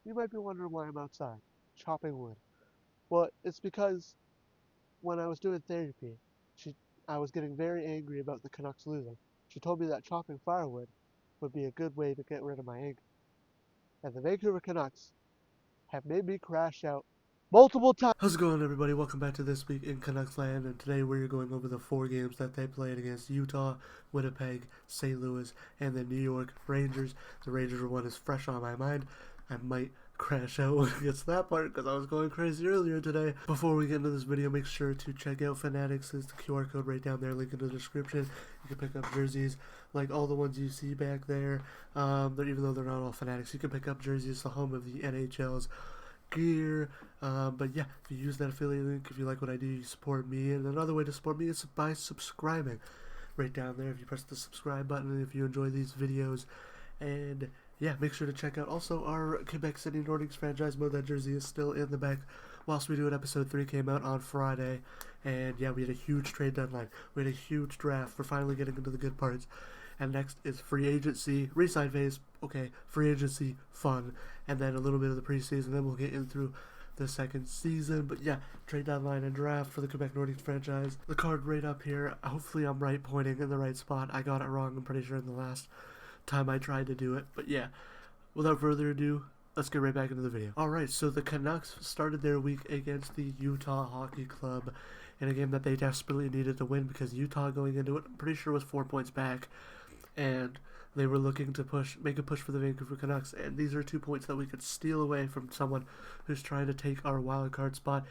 You might be wondering why I'm outside, chopping wood. Well, it's because when I was doing therapy, she, I was getting very angry about the Canucks losing. She told me that chopping firewood would be a good way to get rid of my anger. And the Vancouver Canucks have made me crash out multiple times. How's it going, everybody? Welcome back to This Week in CanucksLand, and today we're going over the 4 games that they played against Utah, Winnipeg, St. Louis, and the New York Rangers. The Rangers one is fresh on my mind. I might crash out when it gets to that part because I was going crazy earlier today. Before we get into this video, make sure to check out Fanatics. There's the QR code right down there, link in the description. You can pick up jerseys like all the ones you see back there. Even though they're not all Fanatics, you can pick up jerseys, the home of the NHL's gear. But yeah, if you use that affiliate link, if you like what I do, you support me. And another way to support me is by subscribing right down there. If you press the subscribe button, if you enjoy these videos. And yeah, make sure to check out also our Quebec City Nordiques franchise mode. That jersey is still in the back whilst we do it. Episode 3 came out on Friday. And yeah, we had a huge trade deadline. We had a huge draft. We're finally getting into the good parts. And next is free agency, re-sign phase. Okay, free agency, fun. And then a little bit of the preseason. Then we'll get in through the second season. But yeah, trade deadline and draft for the Quebec Nordiques franchise. The card right up here. Hopefully I'm right, pointing in the right spot. I got it wrong, I'm pretty sure, in the last time I tried to do it. But yeah, without further ado, let's get right back into the video. Alright, so the Canucks started their week against the Utah Hockey Club in a game that they desperately needed to win because Utah going into it, I'm pretty sure, was 4 points back. And they were looking to make a push for the Vancouver Canucks, and these are 2 points that we could steal away from someone who's trying to take our wild card spot.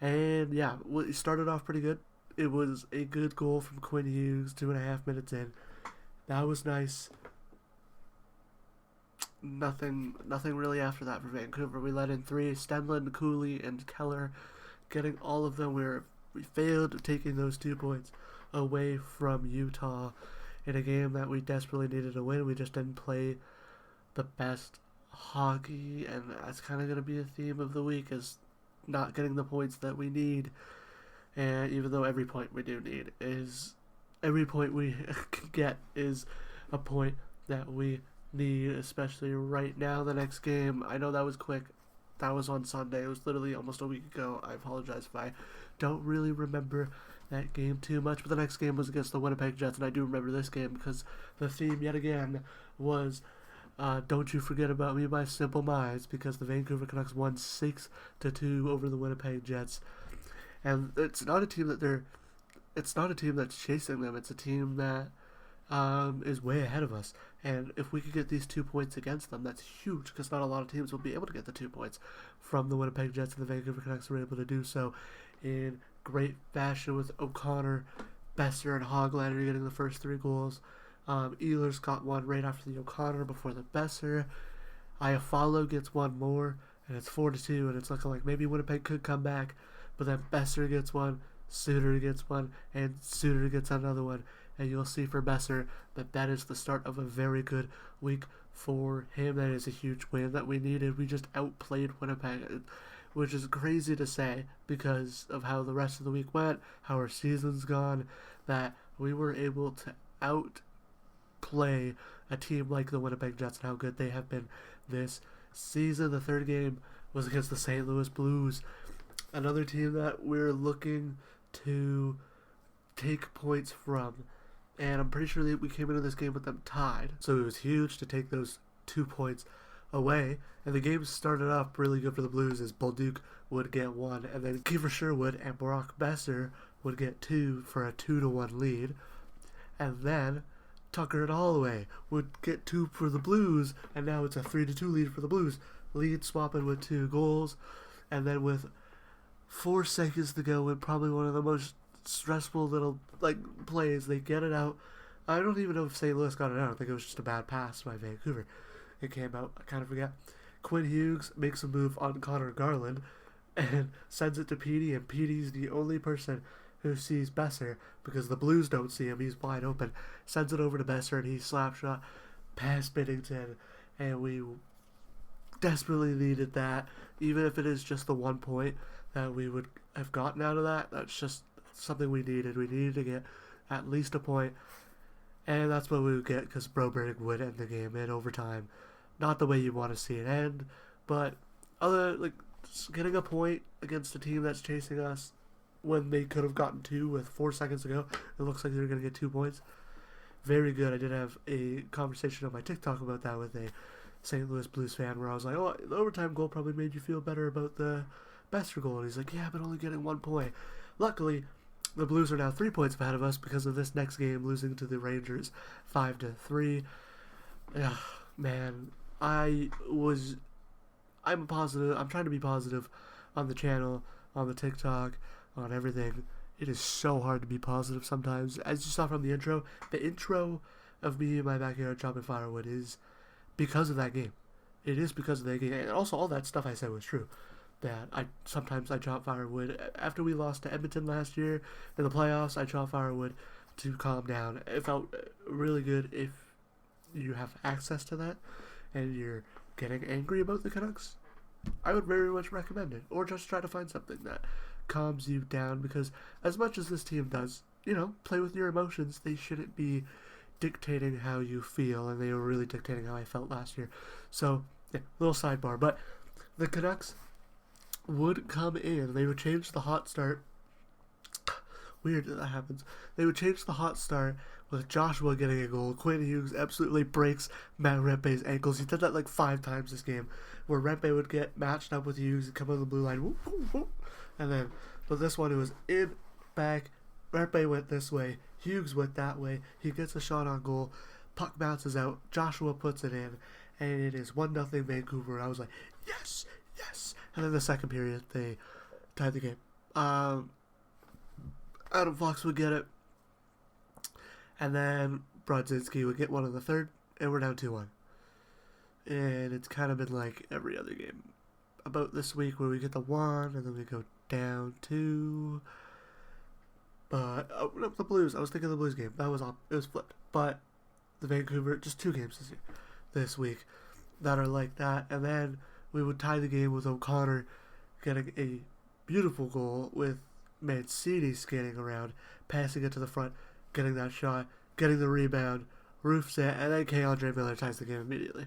And yeah, we started off pretty good. It was a good goal from Quinn Hughes, 2.5 minutes in. That was nice. Nothing really after that for Vancouver. We let in 3: Stenlund, Cooley, and Keller, getting all of them. We failed taking those 2 points away from Utah in a game that we desperately needed to win. We just didn't play the best hockey, and that's kind of going to be a theme of the week, is not getting the points that we need. And even though every point we do need is, every point we get is a point that we need, especially right now. The next game, I know that was quick. That was on Sunday. It was literally almost a week ago. I apologize if I don't really remember that game too much, but the next game was against the Winnipeg Jets, and I do remember this game because the theme yet again was "Don't You Forget About Me" by Simple Minds, because the Vancouver Canucks won 6-2 over the Winnipeg Jets, and it's not a team that's chasing them. It's a team that is way ahead of us, and if we could get these 2 points against them, that's huge, because not a lot of teams will be able to get the 2 points from the Winnipeg Jets, and the Vancouver Canucks were able to do so in great fashion with O'Connor, Besser, and Hoglander getting the first 3 goals. Ehlers got one right after the O'Connor before the Besser. Iafallo gets one more, and it's 4-2, and it's looking like maybe Winnipeg could come back, but then Besser gets one, Suter gets one, and Suter gets another one. And you'll see for Besser that is the start of a very good week for him. That is a huge win that we needed. We just outplayed Winnipeg, which is crazy to say because of how the rest of the week went, how our season's gone, that we were able to outplay a team like the Winnipeg Jets and how good they have been this season. The third game was against the St. Louis Blues, another team that we're looking to take points from. And I'm pretty sure that we came into this game with them tied. So it was huge to take those 2 points away. And the game started off really good for the Blues, as Bolduc would get 1. And then Kiefer Sherwood and Brock Besser would get 2 for a 2-1 lead. And then Tucker Holloway would get 2 for the Blues. And now it's a 3-2 lead for the Blues. Lead swapping with 2 goals. And then with 4 seconds to go, and probably one of the most stressful little plays, they get it out. I don't even know if St. Louis got it out. I think it was just a bad pass by Vancouver. It came out, I kind of forget. Quinn Hughes makes a move on Connor Garland and sends it to Petey, and Petey's the only person who sees Besser because the Blues don't see him. He's wide open. Sends it over to Besser, and he slap shot past Binnington, and we desperately needed that. Even if it is just the 1 point that we would have gotten out of that, that's just something we needed. We needed to get at least a point, and that's what we would get because Broberg would end the game in overtime. Not the way you want to see it end, But other like just getting a point against a team that's chasing us when they could have gotten 2 with 4 seconds to go, it looks like they're going to get 2 points. Very good. I did have a conversation on my TikTok about that with a St. Louis Blues fan where I was like, oh, the overtime goal probably made you feel better about the Besser goal. And he's like, yeah, but only getting 1 point. Luckily, the Blues are now 3 points ahead of us because of this next game losing to the Rangers 5-3. Ugh, man, I'm positive. I'm trying to be positive on the channel, on the TikTok, on everything. It is so hard to be positive sometimes. As you saw from the intro of me in my backyard chopping firewood is because of that game. It is because of that game. And also all that stuff I said was true. That sometimes I chop firewood. After we lost to Edmonton last year in the playoffs, I chop firewood to calm down. It felt really good if you have access to that and you're getting angry about the Canucks. I would very much recommend it. Or just try to find something that calms you down, because as much as this team does, play with your emotions, they shouldn't be dictating how you feel, and they were really dictating how I felt last year. So, yeah, little sidebar. But the Canucks would come in, they would change the hot start. Weird that happens. They would change the hot start with Joshua getting a goal. Quinn Hughes absolutely breaks Matt Rempe's ankles. He did that like 5 times this game, where Rempe would get matched up with Hughes and come on the blue line. Whoop, whoop, whoop. And then, but this one, it was in, back, Rempe went this way, Hughes went that way, he gets a shot on goal, puck bounces out, Joshua puts it in, and it is 1-0 Vancouver. I was like, yes, yes. And then the second period, they tied the game. Adam Fox would get it, and then Brodzinski would get one in the third, and we're down 2-1. And it's kind of been like every other game about this week, where we get the 1, and then we go down 2. But no, the Blues, I was thinking of the Blues game. It was flipped. But the Vancouver, just 2 games this week that are like that. And then we would tie the game with O'Connor getting a beautiful goal with Mancini skating around, passing it to the front, getting that shot, getting the rebound, roofs it, and then K-Andre Miller ties the game immediately.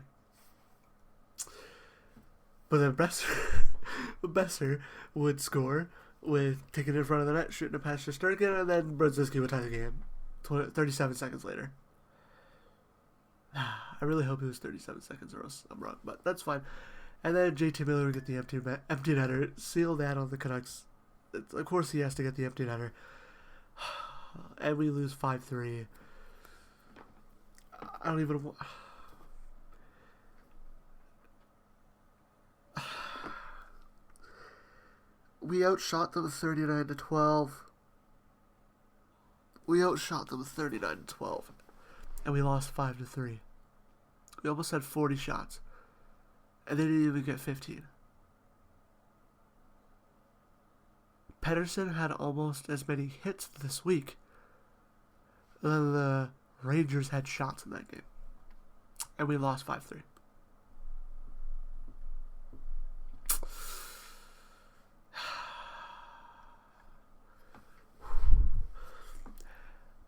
But then Besser would score with taking it in front of the net, shooting it past Shesterkin, and then Brodzinski would tie the game 37 seconds later. I really hope it was 37 seconds, or else I'm wrong, but that's fine. And then JT Miller would get the empty netter, seal that on the Canucks. Of course he has to get the empty netter. And we lose 5-3. I don't even... We outshot them 39-12. We outshot them 39-12. And we lost 5-3. We almost had 40 shots. And they didn't even get 15. Pettersson had almost as many hits this week than the Rangers had shots in that game. And we lost 5-3.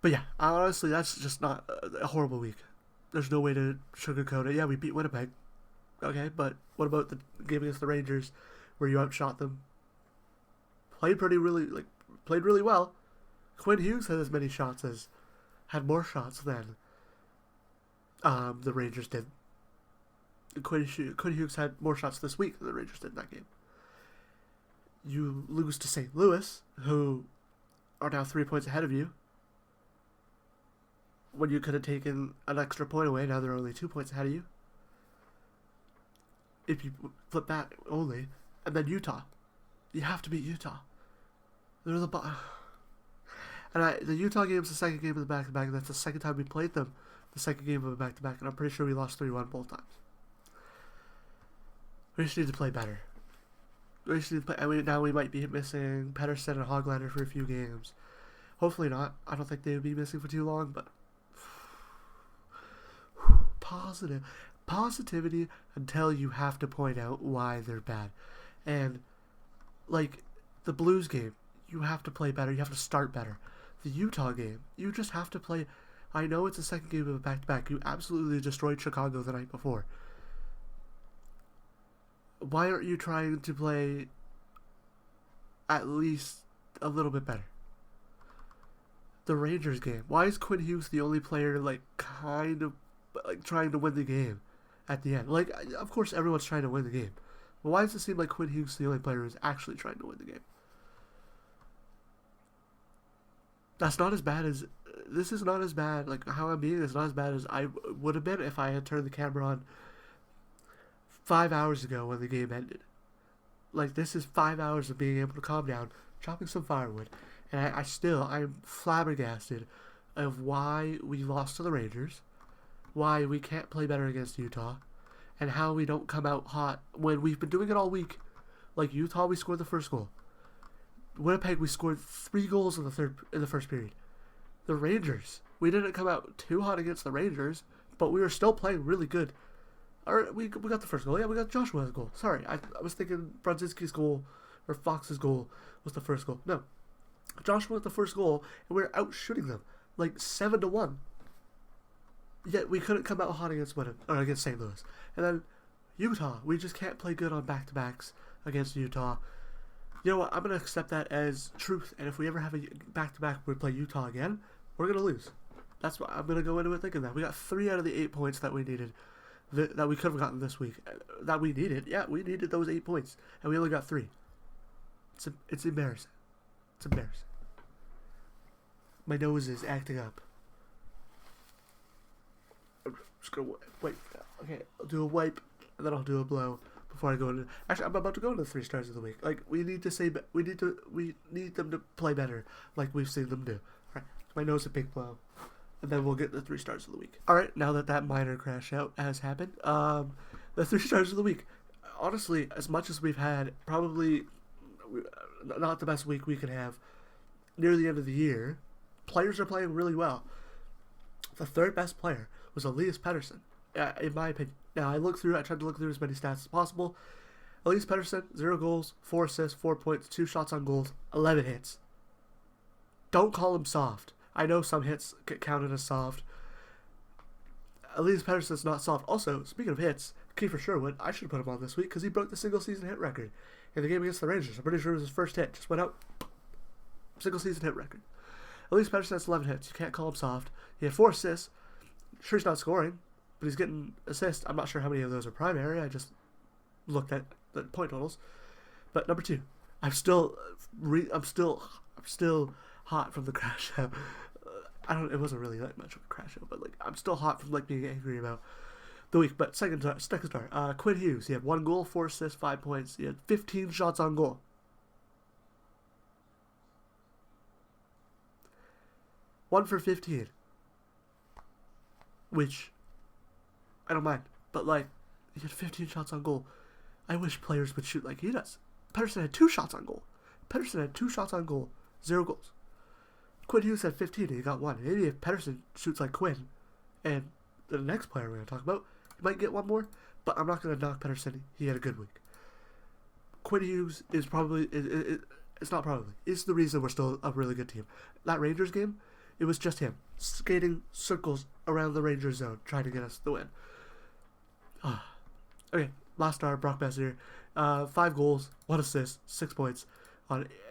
But yeah, honestly, that's just not a horrible week. There's no way to sugarcoat it. Yeah, we beat Winnipeg. Okay, but what about the game against the Rangers, where you outshot them? Played really well. Quinn Hughes had as many shots had more shots than the Rangers did. Quinn Hughes had more shots this week than the Rangers did in that game. You lose to St. Louis, who are now 3 points ahead of you. When you could have taken an extra point away, now they're only 2 points ahead of you. If you flip that only, and then Utah, you have to beat Utah. They're the the Utah game is the second game of the back-to-back, and that's the second time we played them, the second game of a back-to-back, and I'm pretty sure we lost 3-1 both times. We just need to play better. We just need to play. Now we might be missing Pettersson and Hoglander for a few games. Hopefully not. I don't think they would be missing for too long, but positivity until you have to point out why they're bad. And like the Blues game, you have to play better. You have to start better. The Utah game, you just have to play. I know it's the second game of a back-to-back. You absolutely destroyed Chicago the night before. Why aren't you trying to play at least a little bit better? The Rangers game. Why is Quinn Hughes the only player kind of trying to win the game at the end? Of course everyone's trying to win the game, but why does it seem like Quinn Hughes is the only player who's actually trying to win the game? That's not as bad as this is not as bad. How I'm being is not as bad as I would have been if I had turned the camera on 5 hours ago when the game ended. This is 5 hours of being able to calm down, chopping some firewood, and I'm flabbergasted of why we lost to the Rangers, why we can't play better against Utah, and how we don't come out hot when we've been doing it all week. Utah, we scored the first goal. Winnipeg, we scored 3 goals in the first period. The Rangers, we didn't come out too hot against the Rangers, but we were still playing really good. We got the first goal. Yeah, we got Joshua's goal. Sorry, I was thinking Brodzinski's goal or Fox's goal was the first goal. No, Joshua with the first goal, and we were out shooting them 7-1. Yet we couldn't come out hot against against St. Louis. And then Utah, we just can't play good on back-to-backs against Utah. You know what? I'm gonna accept that as truth. And if we ever have a back-to-back where we play Utah again, we're gonna lose. That's what I'm gonna go into it thinking that we got 3 out of the 8 points that we needed. That we could have gotten this week. That we needed. Yeah, we needed those 8 points. And we only got 3. It's embarrassing. It's embarrassing. My nose is acting up. I'm just going to wait. Okay, I'll do a wipe. And then I'll do a blow before I go into... Actually, I'm about to go into the 3 stars of the week. We need them to play better like we've seen them do. Alright, my nose a big blow. And then we'll get the 3 stars of the week. Alright, now that minor crash out has happened, the 3 stars of the week. Honestly, as much as we've had, probably not the best week we could have near the end of the year, players are playing really well. The 3rd best player was Elias Pettersson, in my opinion. Now, I tried to look through as many stats as possible. Elias Pettersson, 0 goals, 4 assists, 4 points, 2 shots on goals, 11 hits. Don't call him soft. I know some hits get counted as soft. Elias Pettersson's not soft. Also, speaking of hits, Kiefer Sherwood, I should have put him on this week because he broke the single-season hit record in the game against the Rangers. I'm pretty sure it was his first hit. Just went out. Single-season hit record. Elias Pettersson has 11 hits. You can't call him soft. He had 4 assists. Sure, he's not scoring, but he's getting assists. I'm not sure how many of those are primary. I just looked at the point totals. But number 2, I'm still hot from the crash out. It wasn't really that much of a crash out, but I'm still hot from being angry about the week. But second star, Quinn Hughes. He had 1 goal, 4 assists, 5 points. He had 15 shots on goal. One for 15. Which, I don't mind. But he had 15 shots on goal. I wish players would shoot like he does. Pettersson had 2 shots on goal. 0 goals. Quinn Hughes had 15 and he got 1. Maybe if Pettersson shoots like Quinn, and the next player we're going to talk about, he might get 1 more, but I'm not going to knock Pettersson. He had a good week. Quinn Hughes is it's the reason we're still a really good team. That Rangers game, it was just him skating circles around the Rangers zone trying to get us the win. Okay, last star, Brock Besser. 5 goals, 1 assist, 6 points.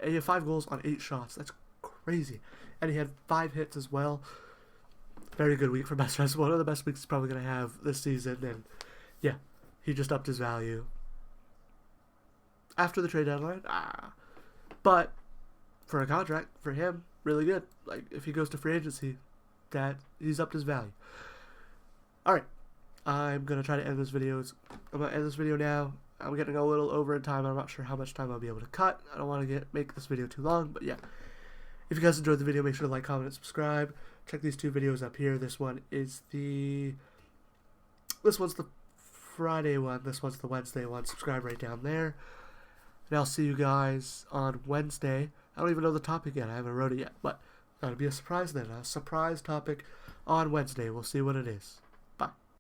He had 5 goals on 8 shots. That's crazy. And he had 5 hits as well. Very good week for Besser. That's one of the best weeks he's probably going to have this season. And yeah, he just upped his value after the trade deadline. But for a contract, for him, really good. If he goes to free agency, he's upped his value. Alright, I'm going to try to end this video. I'm going to end this video now. I'm getting a little over in time. I'm not sure how much time I'll be able to cut. I don't want to make this video too long, but yeah. If you guys enjoyed the video, make sure to like, comment, and subscribe. Check these 2 videos up here. This one's the Friday one. This one's the Wednesday one. Subscribe right down there. And I'll see you guys on Wednesday. I don't even know the topic yet. I haven't wrote it yet, but that'll be a surprise then. A surprise topic on Wednesday. We'll see what it is.